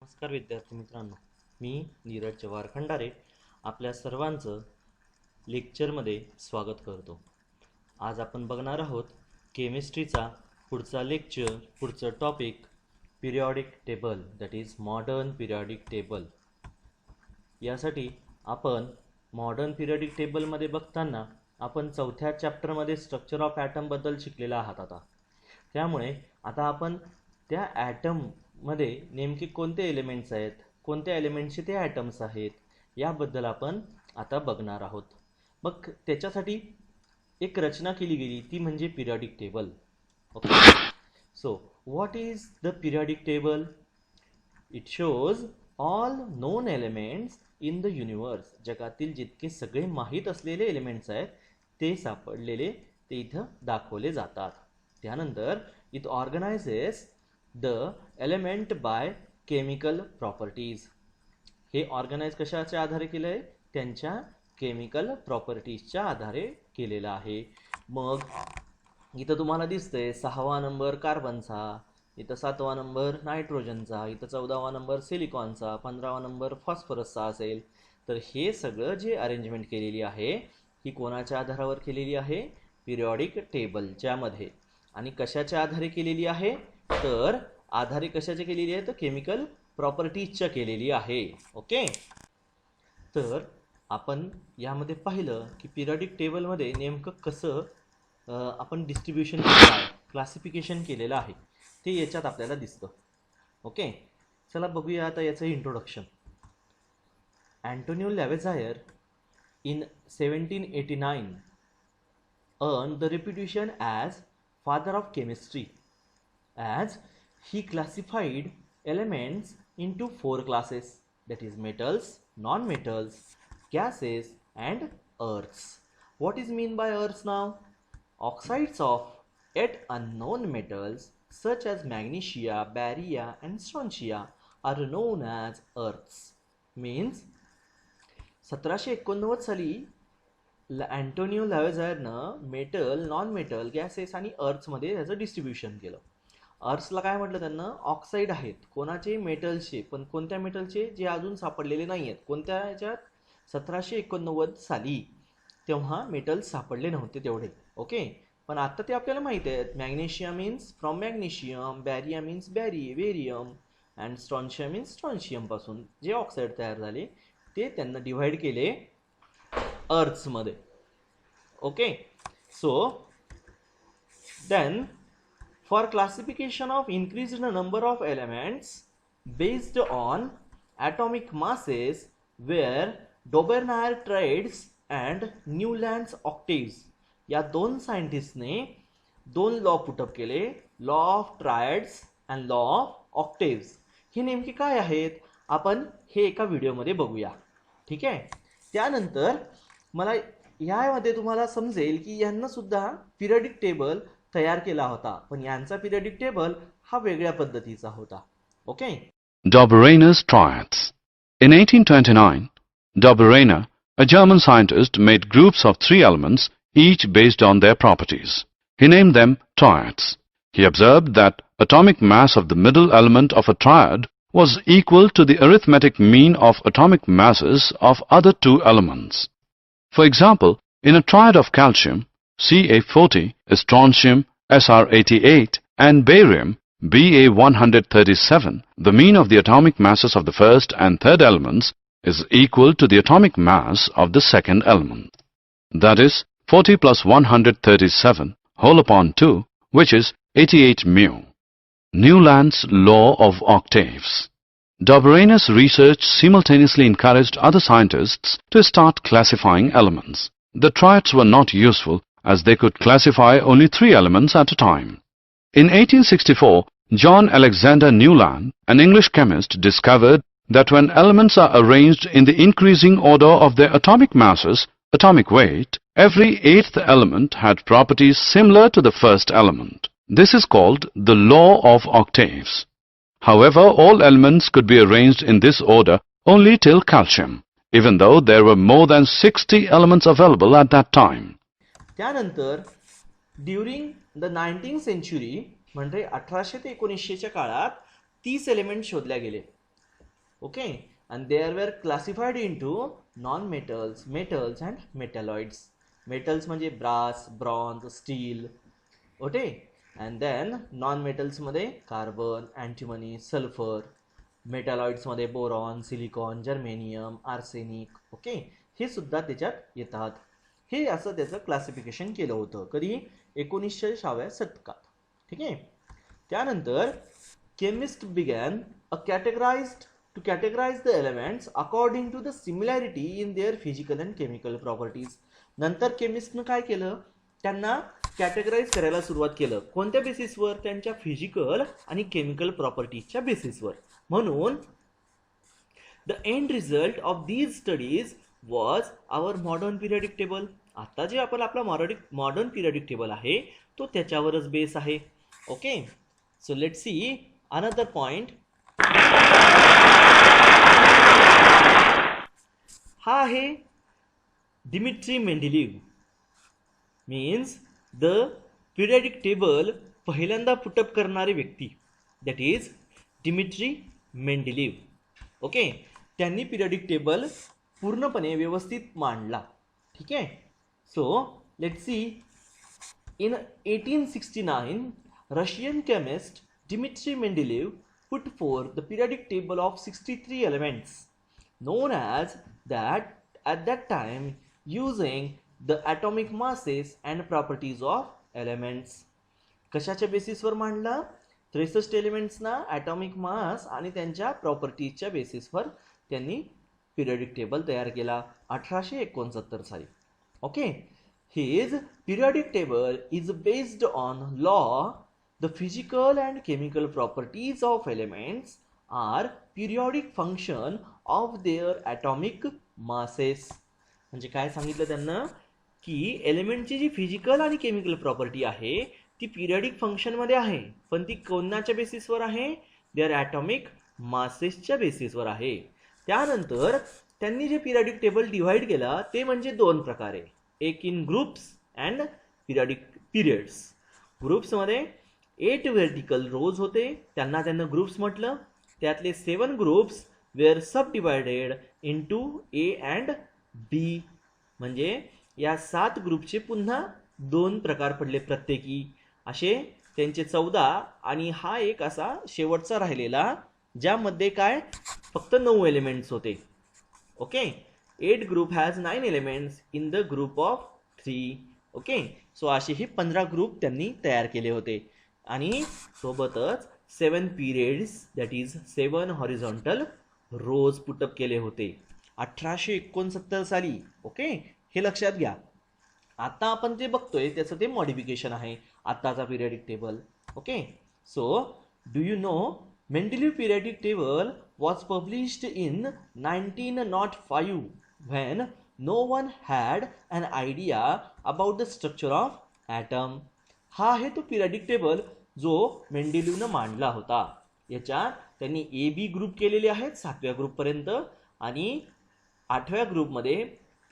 नमस्कार विद्यार्थी मित्रांनो, मी नीरज जवाहर खंडारे आपल्या सर्वांचं लेक्चरमध्ये स्वागत करतो. आज आपण बघणार आहोत केमिस्ट्रीचा पुढचा लेक्चर, पुढचं topic periodic table, that is modern periodic table. यासाठी आपण मॉडर्न पिरियॉडिक टेबलमध्ये बघताना आपण चौथ्या चॅप्टरमध्ये स्ट्रक्चर ऑफ ॲटमबद्दल शिकलेला आहात. त्यामुळे आता आपण त्या ॲटममध्ये नेमके कोणते एलिमेंट्स आहेत, कोणत्या एलिमेंटचे ते ॲटम्स आहेत, याबद्दल आपण आता बघणार आहोत. मग त्याच्यासाठी एक रचना केली गेली, ती म्हणजे periodic table. Okay, so what is the periodic table? It shows all known elements in the universe. जगातील जितके सगळे माहीत असलेले एलिमेंट्स आहेत ते सापडलेले ते इथं दाखवले जातात. त्यानंतर it organizes the element by chemical properties. हे ऑर्गनाइज कशाच्या आधारे केलं आहे? त्यांच्या केमिकल प्रॉपर्टीजच्या आधारे केलेलं आहे. मग इथं तुम्हाला दिसतंय 6वा नंबर कार्बनचा, इथं 7वा नंबर नायट्रोजनचा, इथं 14वा नंबर सिलिकॉनचा, 15वा नंबर फॉस्फरसचा असेल. तर हे सगळं जे अरेंजमेंट केलेली आहे ही कोणाच्या आधारावर केलेली आहे? पिरियॉडिक टेबलच्या मध्ये. आणि कशाच्या आधारे केलेली आहे? तर आधारे कशाच्या केलेली आहे? तर केमिकल प्रॉपर्टीजच्या केलेली आहे. ओके, तर आपण यामध्ये पाहिलं की पिरियॉडिक टेबलमध्ये नेमकं कसं आपण डिस्ट्रीब्युशन केलं आहे, क्लासिफिकेशन केलेलं आहे, ते याच्यात आपल्याला दिसतं. ओके, चला बघूया आता याचं introduction. Antonio Lavoisier in 1789 earned the reputation as father of chemistry, as he classified elements into 4 classes, that is metals, non-metals, gases and earths. What is mean by earths now? Oxides of 8 unknown metals such as magnesia, baryia and strontia are known as earths. Means 1789 साली Antonio लॅवेझायरनं metal, non metal, gases आणि अर्थ्समध्ये त्याचं distribution केलं. अर्थ्सला काय म्हटलं त्यांना? Oxide आहेत. कोणाचे? मेटलचे. पण कोणत्या मेटलचे? जे अजून सापडलेले नाही आहेत. कोणत्या ह्याच्यात? 1789 साली. तेव्हा मेटल्स सापडले नव्हते तेवढे. ओके, पण आता ते आपल्याला माहिती आहेत. Magnesia means from magnesium, baria means barium and strontia means strontium पासून जे ऑक्साईड तयार झाले ते त्यांना डिव्हाइड केले अर्थ्समध्ये. Okay, so then for classification of increased number of elements based on atomic masses were Daubenard triads and Newland's octaves. या दोन सायंटिस्टने दोन लॉ पुटअप केले, law of triads and law of octaves. हे नेमके काय आहेत आपण हे एका व्हिडिओमध्ये बघूया. ठीक आहे, त्यानंतर मला यामध्ये तुम्हाला समजेल की यांना सुद्धा पिरियडिक टेबल तयार केला होता, पण यांचा पिरियडिक टेबल हा वेगळ्या पद्धतीचा होता. Okay, Dobereiner's triads. In 1829, Dobereiner, a German scientist, made groups of 3 elements, each based on their properties. He named them triads. He observed that atomic mass of the middle element of a triad was equal to the arithmetic mean of atomic masses of other 2 elements. For example, in a triad of calcium, Ca40, strontium, Sr88, and barium, Ba137, the mean of the atomic masses of the first and third elements is equal to the atomic mass of the second element. That is 40 plus 137 whole upon 2, which is 88 mu. Newland's law of octaves. Dobereiner's research simultaneously encouraged other scientists to start classifying elements. The triads were not useful as they could classify only 3 elements at a time. In 1864, John Alexander Newland, an English chemist, discovered that when elements are arranged in the increasing order of their atomic masses, atomic weight, every 8th element had properties similar to the first element. This is called the law of octaves. However, all elements could be arranged in this order only till calcium, even though there were more than 60 elements available at that time. त्यानंतर during the 19th century म्हणजे 1800 ते 1900च्या काळात 30 element शोधल्या गेले. Okay, and they were classified into non-metals, metals and metalloids. Metals म्हणजे brass, bronze, steel. Okay, and then non-metals मध्ये carbon, antimony, sulfur. Metalloids मध्ये boron, silicon, germanium, arsenic. Okay, हे सुद्धा त्याच्यात येतात. हे असं त्याचं क्लासिफिकेशन केलं होतं कधी 1900व्या शतकात. ठीक आहे. त्यानंतर chemist begin to categorize the elements according to the similarity in their physical and chemical properties. नंतर केमिस्टनं काय केलं, त्यांना कॅटेगराइज करायला सुरुवात केलं. कोणत्या बेसिसवर? त्यांच्या फिजिकल आणि केमिकल प्रॉपर्टीजच्या बेसिसवर. म्हणून the end result of these studies was our modern periodic table. आता जे आपण आपला मॉडर्न पिरियडिक टेबल आहे तो त्याच्यावरच बेस आहे. Okay, so let's see another point. हा आहे Dmitri Mendeleev. Means the periodic table पहिल्यांदा पुटअप करणारी व्यक्ती, that is Dmitri Mendeleev. Okay, त्यांनी पिरियडिक टेबल पूर्णपणे व्यवस्थित मांडला. ठीक आहे. So let's see. In 1869 Russian chemist Dmitri Mendeleev put forth the periodic table of 63 elements known as that at that time using the atomic masses and properties of elements. कशाच्या बेसिसवर मांडला? 63 एलिमेंट्सना atomic mass आणि त्यांच्या प्रॉपर्टीजच्या बेसिसवर त्यांनी periodic table तयार केला 1869 साली. Okay, his periodic table is based on law. The physical and chemical properties of elements are periodic function of their atomic masses. म्हणजे काय सांगितलं त्यांना की एलिमेंटची जी फिजिकल आणि केमिकल प्रॉपर्टी आहे ती पिरियडिक फंक्शनमध्ये आहे, पण ती कोणाच्या बेसिसवर आहे? देअर ॲटॉमिक मासेसच्या बेसिसवर आहे. त्यानंतर त्यांनी जे पिरियडिक टेबल डिव्हाइड केला ते म्हणजे दोन प्रकारे, एक in groups and periodic periods. ग्रुप्समध्ये 8 व्हर्टिकल रोज होते, त्यांना ग्रुप्स म्हटलं. त्यातले 7 groups were subdivided into A and B. म्हणजे या 7 ग्रुपचे पुन्हा 2 प्रकार पडले प्रत्येकी. असे त्यांचे 14 आणि हा एक असा शेवटचा राहिलेला ज्यामध्ये काय फक्त 9 एलिमेंट्स होते. Okay, 8 group has 9 elements in the group of 3. Okay, so असे हे 15 ग्रुप त्यांनी तयार केले होते आणि सोबतच 7 periods that is 7 horizontal rows put up केले होते 1869 साली. ओके, हे लक्षात घ्या. आता आपण जे बघतोय त्याचं ते मॉडिफिकेशन आहे आताचा periodic table. Okay, so do you know Mendeleev periodic table was published in 1905 when no one had an idea about the structure of atom. हा आहे तो पिरियडिक टेबल जो मेंडेलीवनं मांडला होता. याच्यात त्यांनी ए बी ग्रुप केलेले आहेत 7व्या ग्रुपपर्यंत आणि 8व्या ग्रुपमध्ये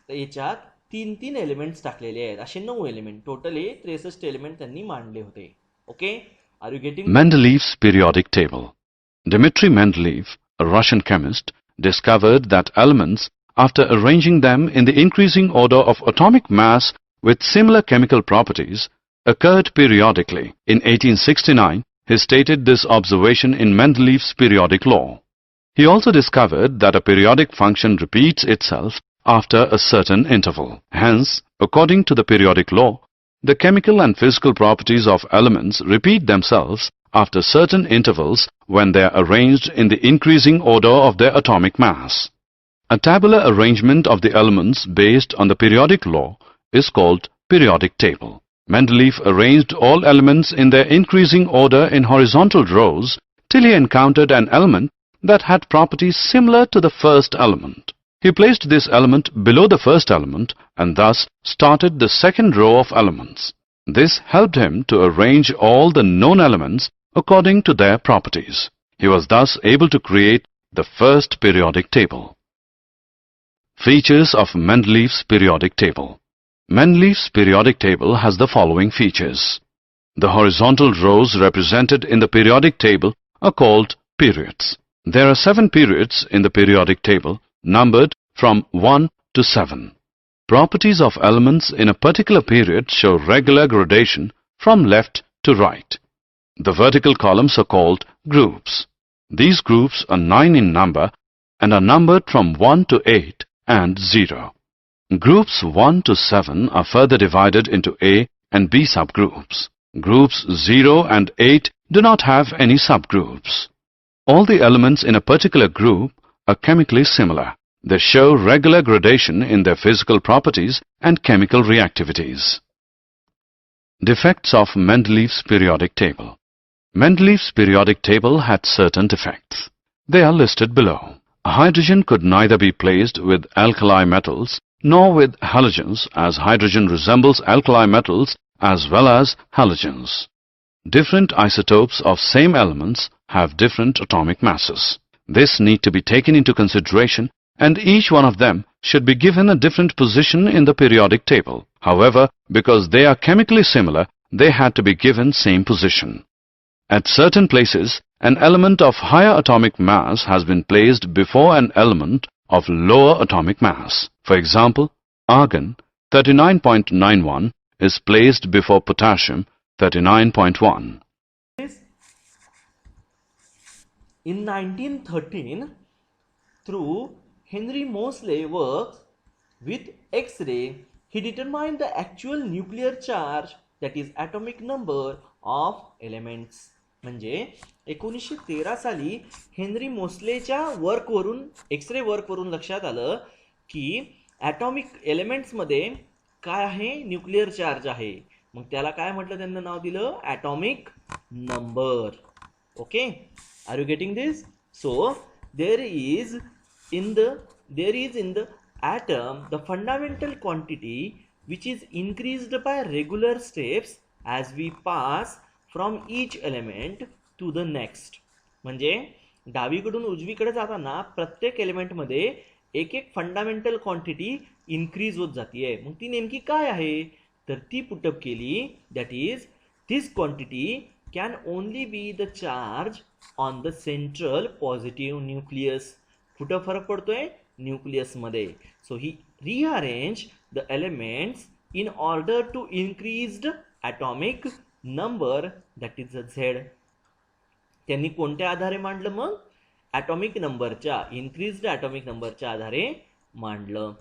याच्यात 3 एलिमेंट्स टाकलेले आहेत. असे 9 एलिमेंट, टोटल 63 एलिमेंट त्यांनी मांडले होते. Okay, are you getting? Mendeleev's periodic table. Dmitry Mendeleev, a Russian chemist, discovered that elements, after arranging them in the increasing order of atomic mass with similar chemical properties, occurred periodically. In 1869, he stated this observation in Mendeleev's periodic law. He also discovered that a periodic function repeats itself after a certain interval. Hence, according to the periodic law, the chemical and physical properties of elements repeat themselves after certain intervals when they are arranged in the increasing order of their atomic mass. A tabular arrangement of the elements based on the periodic law is called periodic table. Mendeleev arranged all elements in their increasing order in horizontal rows till he encountered an element that had properties similar to the first element. He placed this element below the first element and thus started the second row of elements. This helped him to arrange all the known elements according to their properties. He was thus able to create the first periodic table. Features of Mendeleev's periodic table. Mendeleev's periodic table has the following features. The horizontal rows represented in the periodic table are called periods. There are 7 periods in the periodic table, numbered from 1 to 7. Properties of elements in a particular period show regular gradation from left to right. The vertical columns are called groups. These groups are 9 in number and are numbered from 1 to 8 and 0. Groups 1 to 7 are further divided into A and B subgroups. Groups 0 and 8 do not have any subgroups. All the elements in a particular group are chemically similar. They show regular gradation in their physical properties and chemical reactivities. Defects of Mendeleev's periodic table. Mendeleev's periodic table had certain defects. They are listed below. Hydrogen could neither be placed with alkali metals nor with halogens, as hydrogen resembles alkali metals as well as halogens. Different isotopes of same elements have different atomic masses. This need to be taken into consideration, and each one of them should be given a different position in the periodic table. However, because they are chemically similar, they had to be given same position. At certain places, an element of higher atomic mass has been placed before an element of lower atomic mass. For example, argon 39.91 is placed before potassium 39.1. In 1913, through Henry Moseley works with X-ray, he determined the actual nuclear charge, that is atomic number of elements. म्हणजे 1913 साली Henry मोस्लेच्या वर्कवरून x ray वर्कवरून लक्षात आलं की atomic एलिमेंट्समध्ये काय आहे, nuclear charge आहे. मग त्याला काय म्हटलं, त्यांना नाव दिलं atomic number. Okay, are you getting this? So there is in the atom the fundamental quantity which is increased by regular steps as we pass from each element to the next. म्हणजे डावीकडून उजवीकडे जाताना प्रत्येक एलिमेंटमध्ये एक एक fundamental quantity increase होत जाते. मग ती नेमकी काय आहे, तर ती पुटअप केली. That is this quantity can only be the charge on the central positive nucleus. कुठं फरक पडतोय, न्यूक्लियसमध्ये. So he rearrange the elements in order to increased atomic number, that is the Z. त्यांनी कोणत्या आधारे मांडलं, मग ॲटॉमिक नंबरच्या, इन्क्रीज्ड ॲटॉमिक नंबरच्या आधारे मांडलं.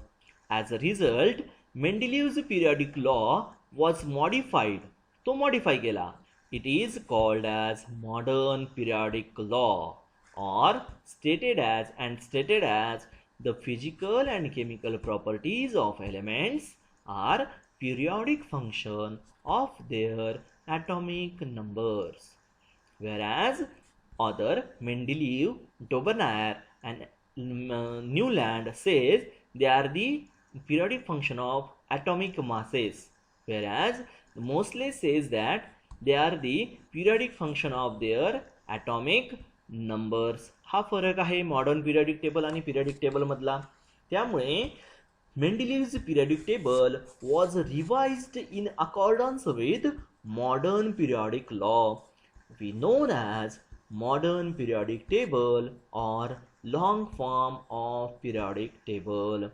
As a result Mendeleev's periodic law was modified. तो मॉडिफाय केला. It is called as modern periodic law, or stated as the physical and chemical properties of elements are periodic function of their atomic numbers. Whereas author Mendeleev, Dobereiner and Newland says they are the periodic function of atomic masses, whereas Moseley says that they are the periodic function of their atomic numbers. हा फरक आहे modern periodic table आणि periodic table मधला. त्यामुळे Mendeleev's periodic table was revised in accordance with modern periodic law. We known as modern periodic table or long form of periodic table.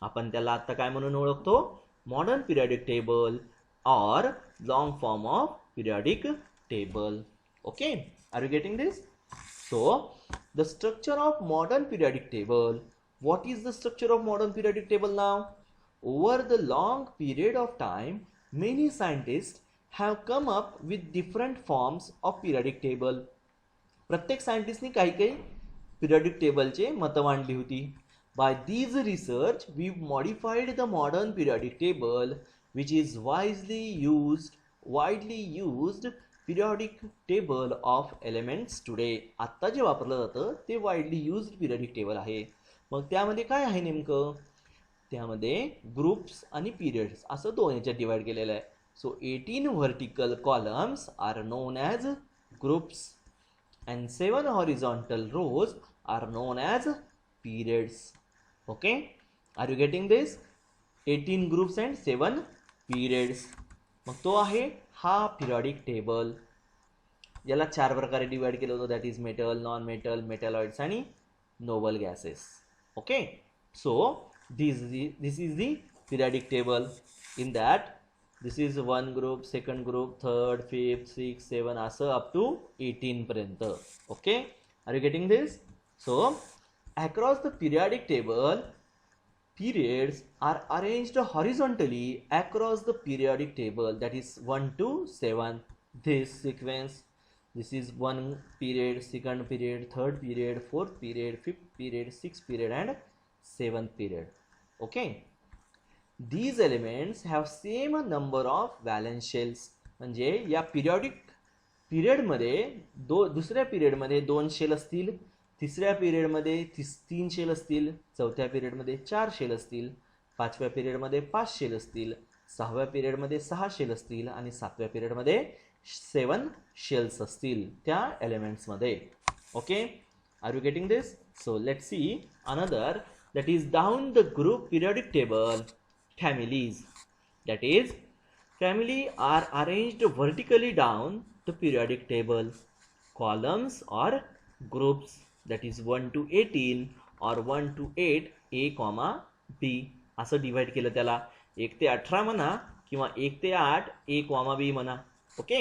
आपण त्याला आता काय म्हणून ओळखतो, modern periodic table or long form of periodic table. Okay, are you getting this? So the structure of modern periodic table. What is the structure of modern periodic table now? Over the long period of time, many scientists have come up with different forms of periodic table. प्रत्येक सायंटिस्टनी काही काही periodic टेबलचे मतं मांडली होती. By these research, we modified the modern periodic table, which is widely used periodic table of elements today. आता जे वापरलं जातं ते widely used periodic table आहे. मग त्यामध्ये काय आहे नेमकं, त्यामध्ये ग्रुप्स आणि पिरियड्स असं दोन याच्यात डिवाइड केलेलं आहे. So 18 vertical columns are known as groups and 7 horizontal rows are known as periods. Okay, are you getting this? 18 groups and 7 periods. मग तो आहे हा पिरियडिक टेबल. याला 4 प्रकारे डिवाइड केलं होतं, that is metal, non metal, metalloids आणि noble gases. Okay, so this is the periodic table. In that this is 1 group, second group, third, fifth, 6, 7 असं up to 18 पर्यंत. Okay, are you getting this? So across the periodic table, periods are arranged horizontally across the periodic table, that is 1 to 7. This sequence, this is 1 period, second period, third period, fourth period, fifth period, sixth period and seventh period. Okay, these elements have same number of valence shells. म्हणजे या पिरियडमध्ये दुसऱ्या पिरियडमध्ये 2 shell असतील, तिसऱ्या पिरियडमध्ये 3 shell असतील, चौथ्या पिरियडमध्ये 4 शेल असतील, 5व्या पिरियडमध्ये 5 शेल असतील, 6व्या पिरियडमध्ये 6 शेल असतील आणि 7व्या पिरियडमध्ये 7 शेल्स असतील त्या एलिमेंट्समध्ये. Okay, are you getting this? So let see another, that is down the group periodic table families. That is, family are arranged vertically down the periodic table. Columns or groups, that is 1 to 18 or 1 to 8 A, B असं divide केलं त्याला. 1 ते 18 म्हणा किंवा 1 ते 8 A, B म्हणा. Okay,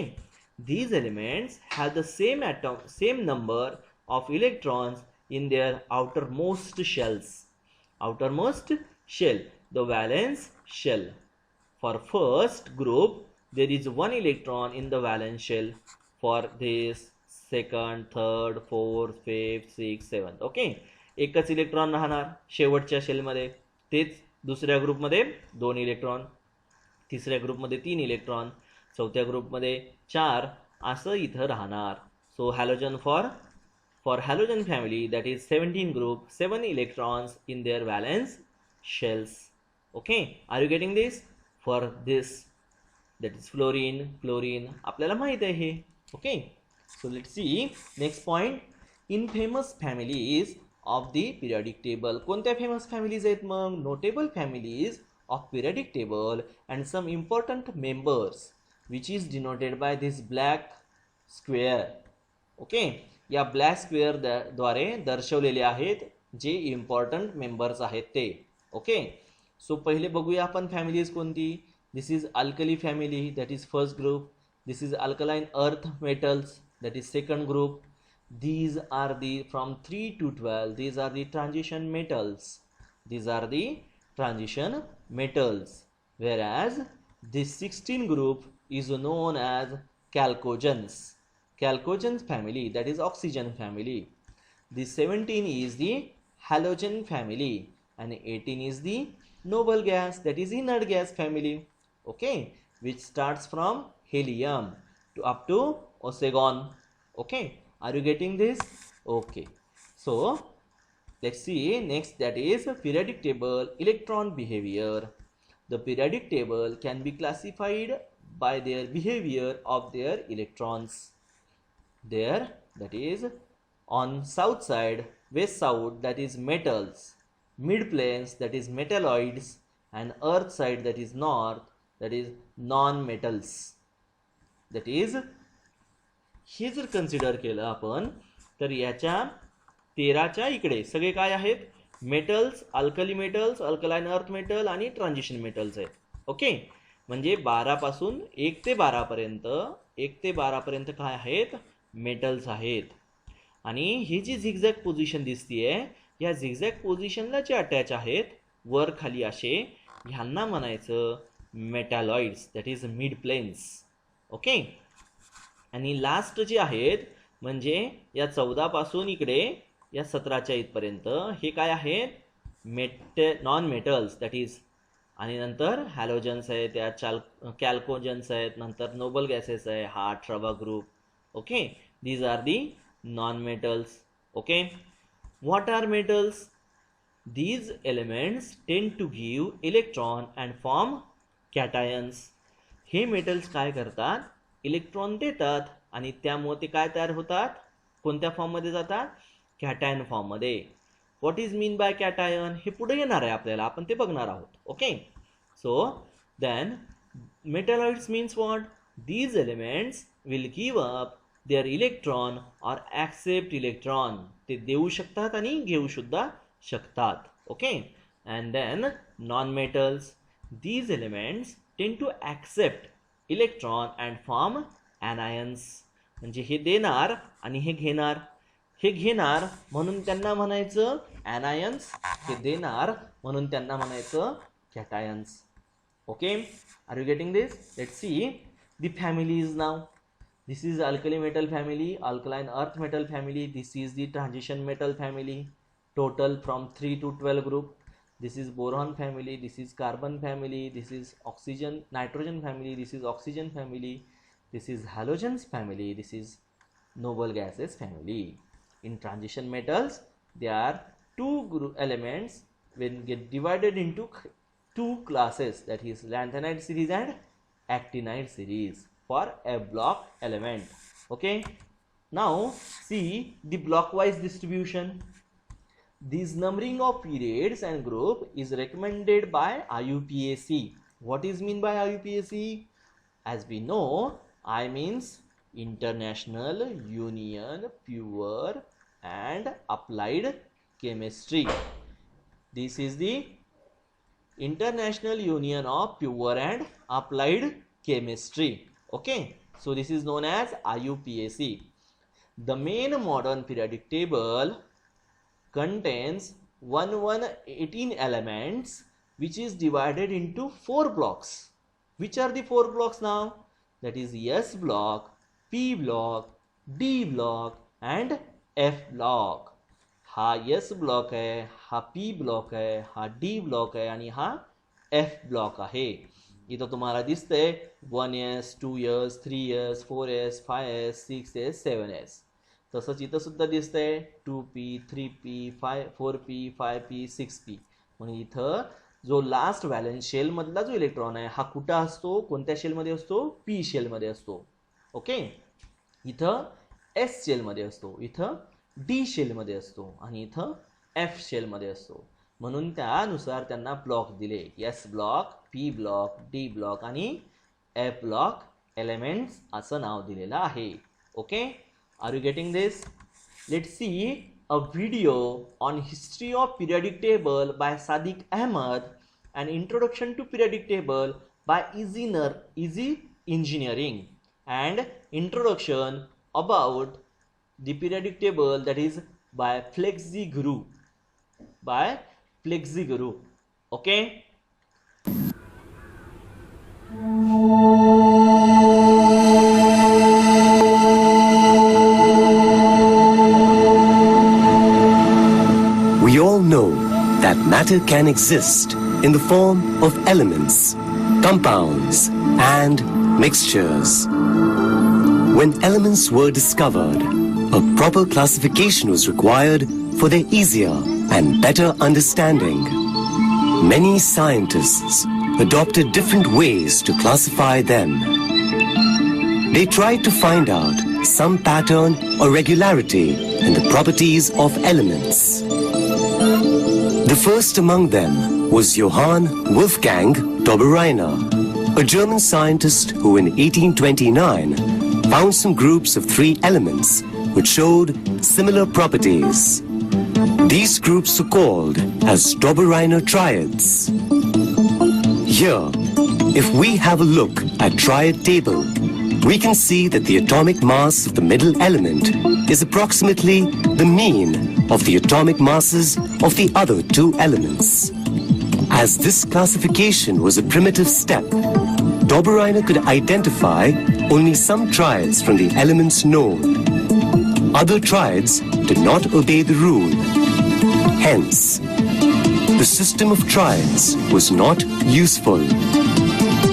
these elements have the same number of electrons in their outermost shells. Outermost shell, the valence shell. For first group, there is 1 electron in the valence shell. For this second, third, fourth, fifth, sixth, seventh. Okay, एकच electron राहणार शेवटच्या शेलमध्ये. तेच दुसऱ्या ग्रुपमध्ये 2 electron, तिसऱ्या ग्रुपमध्ये 3 electron, चौथ्या ग्रुपमध्ये 4 असं इथं राहणार. सो halogen for halogen family, that is 17 group, 7 electrons in their valence shells. Okay, are you getting this? For this, that is fluorine आपल्याला माहित आहे हे. Okay, so let's see next point, infamous families of the periodic table. कोणत्या famous families आहेत मग? Notable families of periodic table and some important members, which is denoted by this black square. Okay, या black square द्वारे दर्शवलेले आहेत जे important members आहेत ते. Okay, सो पहिले बघूया आपण फॅमिलीज कोणती. This is alkali family, that is first group. This is alkaline earth metals, that is second group. these are the from 3 to 12, these are the transition metals. Whereas this 16 group is known as chalcogens family, that is oxygen family. This 17 is the halogen family and 18 is the noble gas, that is inert gas family. Okay, which starts from helium to up to oxygen. Okay, are you getting this? Okay, so let's see next, that is periodic table electron behavior. The periodic table can be classified by their behavior of their electrons. There, that is on south side, west south, that is metals, mid planes, that is metalloids, and earth side, that is north, that is non-metals. That is, हे जर consider केलं आपण तर याच्या 13च्या इकडे सगळे काय आहेत? Metals, alkali metals, alkaline earth metal आणि ट्रान्झिशन मेटल्स आहेत. ओके, म्हणजे 12 पासून 1 ते 12 पर्यंत काय आहेत? मेटल्स आहेत. आणि ही जी झिगझॅग पोझिशन दिसतीये, या झिगझॅग पोझिशनला जे अटॅच आहेत वर खाली असे, ह्यांना म्हणायचं metalloids, that is mid planes. Okay, आणि लास्ट जे आहेत म्हणजे या 14 पासून इकडे या 17च्या इथपर्यंत हे काय आहेत? Non metals, that is. आणि नंतर हॅलोजन्स आहेत, त्या कॅल्कोजन्स आहेत, नंतर नोबल गॅसेस आहे, हा 18वा group. Okay, these are the non-metals. Okay, what are metals? These elements tend to give electron and form cations. हे मेटल्स काय करतात? इलेक्ट्रॉन देतात आणि त्यामुळे ते काय तयार होतात? कोणत्या फॉर्ममध्ये जातात? कॅटायन फॉर्ममध्ये. What is mean by cation? हे पुढे येणार आहे आपल्याला, आपण ते बघणार आहोत. Okay, so then metalloids means what? These elements will give up their electron or accept electron. ते देऊ शकतात आणि घेऊ सुद्धा शकतात. Okay. And then non metals. These elements tend to accept electron and form anions. म्हणजे हे देणार आणि हे घेणार. हे घेणार म्हणून त्यांना म्हणायचं anions. हे देणार म्हणून त्यांना म्हणायचं cations. Okay, are you getting this? Let's see the families now. This is alkali metal family, alkaline earth metal family. This is the transition metal family. Total from 3 to 12 group. This is boron family, this is carbon family, this is oxygen nitrogen family, this is oxygen family, this is halogens family, this is noble gases family. In transition metals, there are two elements when get divided into two classes, that is lanthanide series and actinide series for a block element. Okay, now see the blockwise distribution. This numbering of periods and group is recommended by IUPAC. What is mean by IUPAC? As we know, I means International Union Pure and Applied Chemistry. This is the International Union of Pure and Applied Chemistry. Okay, so this is known as IUPAC. The main modern periodic table contains 18 elements which is divided into 4 blocks. Which are the 4 blocks now? That is S block, P block, D block and F block. हा S block आहे, हा P block आहे, हा D block आहे आणि हा F block आहे. इथं तुम्हाला दिसतंय 1s, 2s, 3s, 4s, 5s, 6s, 7s. तसंच इथं सुद्धा दिसतंय 2p, 3p, 4p, 5p, 6p. मग इथं जो लास्ट व्हॅलेन्स शेल मधला जो इलेक्ट्रॉन आहे हा कुठं असतो, कोणत्या शेलमध्ये असतो? p शेलमध्ये असतो. ओके, इथं s शेलमध्ये असतो, इथं d शेलमध्ये असतो आणि इथं f शेलमध्ये असतो. म्हणून त्यानुसार त्यांना ब्लॉक दिले. s block, p block, d block आणि f ब्लॉक एलिमेंट्स असं नाव दिलेलं आहे. Okay, are you getting this? Let's see a video on history of periodic table by Sadiq Ahmed, an introduction to periodic table by Easy Engineering, and introduction about the periodic table, that is by FlexiGuru. Okay. We all know that matter can exist in the form of elements, compounds, and mixtures. When elements were discovered, a proper classification was required for their easier and better understanding. Many scientists adopted different ways to classify them. They tried to find out some pattern or regularity in the properties of elements. The first among them was Johann Wolfgang Dobereiner, a German scientist who in 1829 found some groups of 3 elements which showed similar properties. These groups are called as Dobereiner triads. Here, if we have a look at triad table, we can see that the atomic mass of the middle element is approximately the mean of the atomic masses of the other 2 elements. As this classification was a primitive step, Dobereiner could identify only some triads from the elements known. Other triads did not obey the rule. Hence, the system of triads was not useful.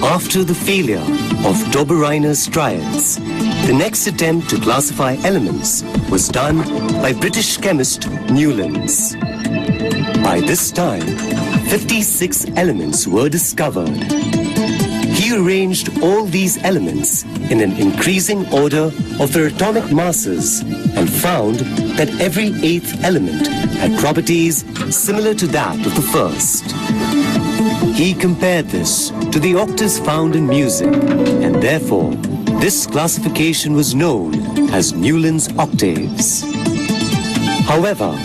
After the failure of Dobereiner's triads, the next attempt to classify elements was done by British chemist Newlands. By this time, 56 elements were discovered. He arranged all these elements in an increasing order of their atomic masses and found that every 8th element had properties similar to that of the first. He compared this to the octaves found in music and therefore This classification was known as Newland's octaves. However,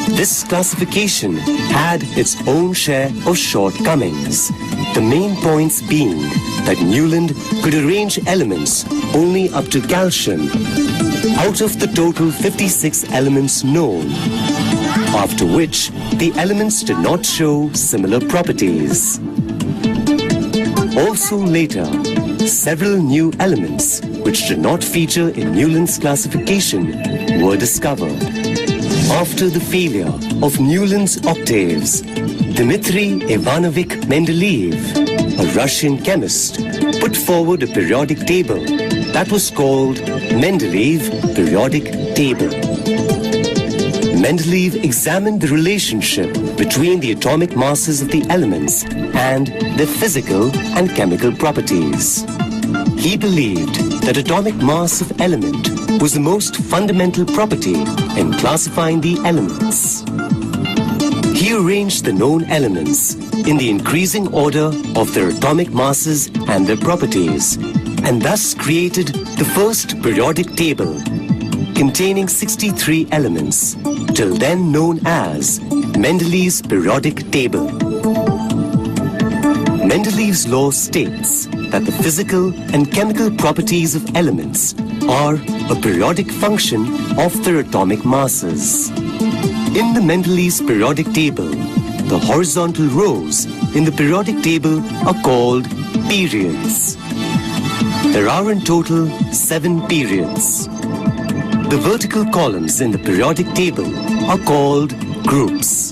this classification had its own share of shortcomings, the main points being that Newland could arrange elements only up to calcium out of the total 56 elements known, after which the elements did not show similar properties. Also later, several new elements which did not feature in Newland's classification were discovered. After the failure of Newland's octaves, Dmitry Ivanovich Mendeleev, a Russian chemist, put forward a periodic table that was called Mendeleev Periodic Table. Mendeleev examined the relationship between the atomic masses of the elements and their physical and chemical properties. He believed that atomic mass of element was the most fundamental property in classifying the elements. He arranged the known elements in the increasing order of their atomic masses and their properties, and thus created the first periodic table containing 63 elements, till then known as Mendeleev's periodic table. Mendeleev's law states that the physical and chemical properties of elements are a periodic function of their atomic masses. In the Mendeleev's periodic table, the horizontal rows in the periodic table are called periods. There are in total 7 periods. The vertical columns in the periodic table are called groups.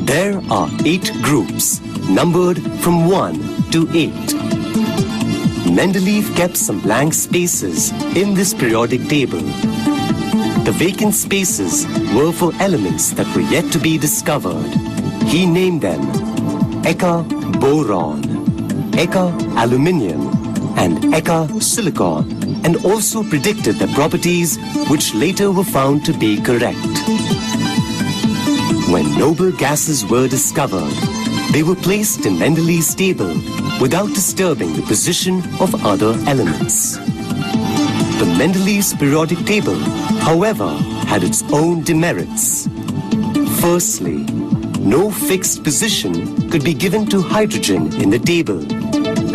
There are 8 groups, numbered from 1 to 8. Mendeleev kept some blank spaces in this periodic table. The vacant spaces were for elements that were yet to be discovered. He named them Eka boron, Eka aluminium, and Eka silicon, and also predicted their properties, which later were found to be correct. When noble gases were discovered, they were placed in Mendeleev's table without disturbing the position of other elements. The Mendeleev's periodic table, however, had its own demerits. Firstly, no fixed position could be given to hydrogen in the table,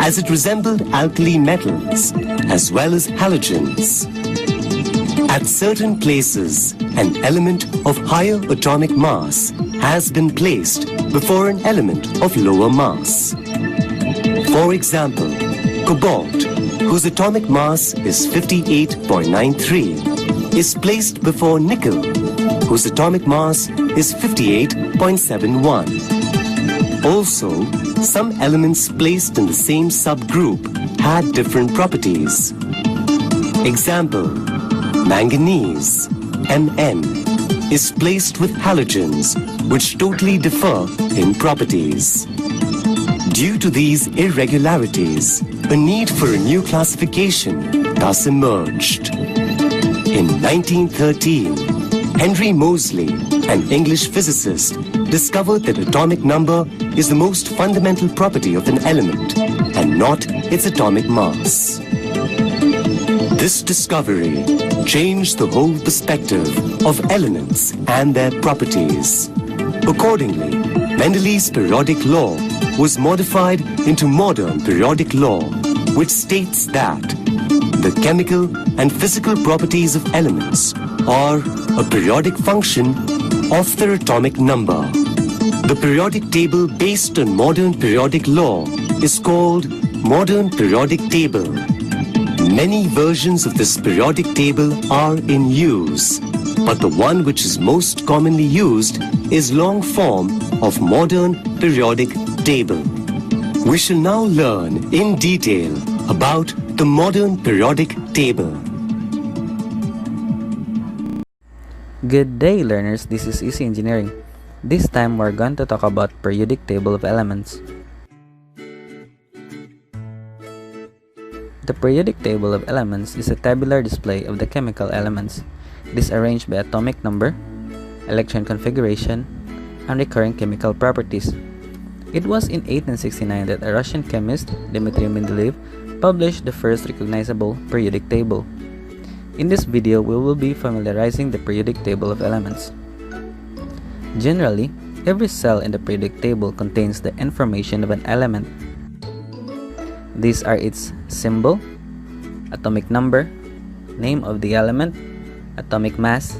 as it resembled alkali metals as well as halogens. At certain places, an element of higher atomic mass has been placed before an element of lower mass. For example, cobalt, whose atomic mass is 58.93, is placed before nickel, whose atomic mass is 58.71. Also, some elements placed in the same subgroup had different properties. Example, manganese, Mn, is placed with halogens which totally differ in properties. Due to these irregularities, a need for a new classification thus emerged. In 1913, Henry Moseley, an English physicist, discovered that atomic number is the most fundamental property of an element and not its atomic mass. This discovery changed the whole perspective of elements and their properties. Accordingly, Mendeleev's periodic law was modified into modern periodic law, which states that the chemical and physical properties of elements are a periodic function of their atomic number. The periodic table based on modern periodic law is called Modern Periodic Table. Many versions of this periodic table are in use, but the one which is most commonly used is long form of Modern Periodic Table. We shall now learn in detail about the Modern Periodic Table. Good day, learners. This is Easy Engineering. This time we're going to talk about periodic table of elements. The periodic table of elements is a tabular display of the chemical elements. It is arranged by atomic number, electron configuration, and recurring chemical properties. It was in 1869 that a Russian chemist, Dmitry Mendeleev, published the first recognizable periodic table. In this video, we will be familiarizing the periodic table of elements. Generally, every cell in the periodic table contains the information of an element. These are its symbol, atomic number, name of the element, atomic mass,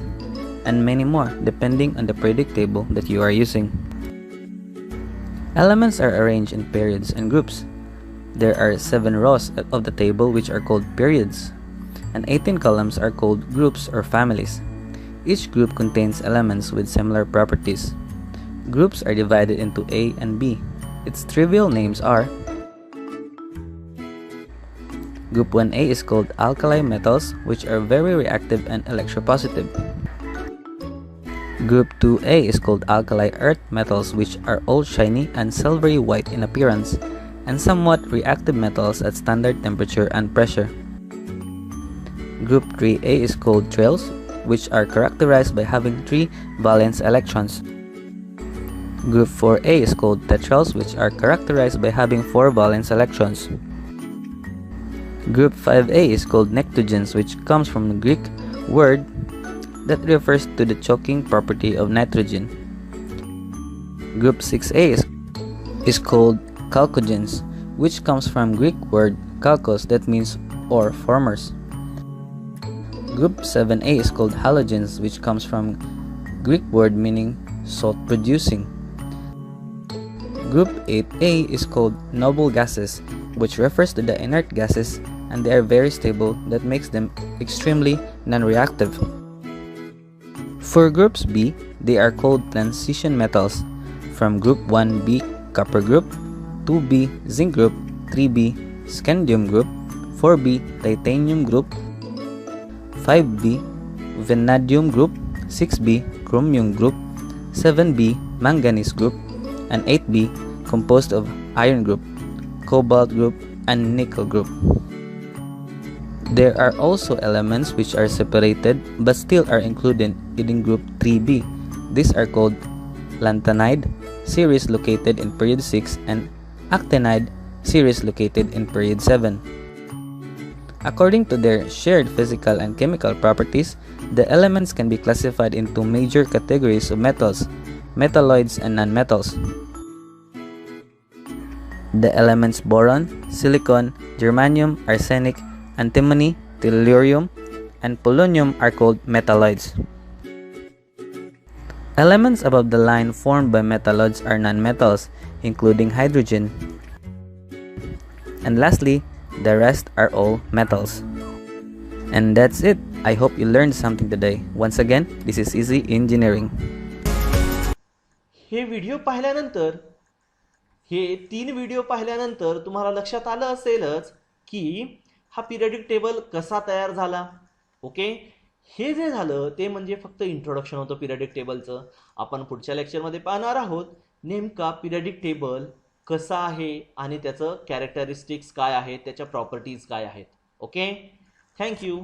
and many more depending on the periodic table that you are using. Elements are arranged in periods and groups. There are 7 rows of the table which are called periods, and 18 columns are called groups or families. Each group contains elements with similar properties. Groups are divided into A and B. Its trivial names are: Group 1A is called alkali metals, which are very reactive and electropositive. Group 2A is called alkali earth metals, which are all shiny and silvery white in appearance, and somewhat reactive metals at standard temperature and pressure. Group 3A is called trails, which are characterized by having 3 valence electrons. Group 4A is called tetrals, which are characterized by having 4 valence electrons. Group 5A is called nectogens, which comes from the Greek word that refers to the choking property of nitrogen. Group 6A is called chalcogens, which comes from Greek word chalkos that means ore formers. Group 7A is called halogens, which comes from Greek word meaning salt producing. Group 8A is called noble gases, which refers to the inert gases, and they are very stable, that makes them extremely non-reactive. For groups B, they are called transition metals. From group 1B, copper group, 2B, zinc group, 3B, scandium group, 4B, titanium group, 5B, vanadium group, 6B, chromium group, 7B, manganese group, and 8B, composed of iron group, cobalt group, and nickel group. There are also elements which are separated but still are included in group 3B. These are called lanthanide, series located in period 6, and actinide, series located in period 7. According to their shared physical and chemical properties, the elements can be classified into major categories of metals, metalloids, and nonmetals. The elements boron, silicon, germanium, arsenic, antimony, tellurium, and polonium are called metalloids. Elements above the line formed by metalloids are nonmetals, including hydrogen. And lastly, the rest are all metals. And that's it. I hope you learned something today. Once again, this is Easy Engineering. हे व्हिडिओ पाहिल्यानंतर, हे 3 video पाहिल्यानंतर तुम्हाला लक्षात आलं असेलच की हा पिरियडिक टेबल कसा तयार झाला. ओके, हे जे झालं ते म्हणजे फक्त इंट्रोडक्शन होतं पिरियडिक टेबलचं. आपण पुढच्या लेक्चरमध्ये पाहणार आहोत नेमका पिरियडिक टेबल कसा आहे आणि त्याचं कॅरेक्टरिस्टिक्स काय आहेत, त्याच्या प्रॉपर्टीज काय आहेत. Okay, thank you.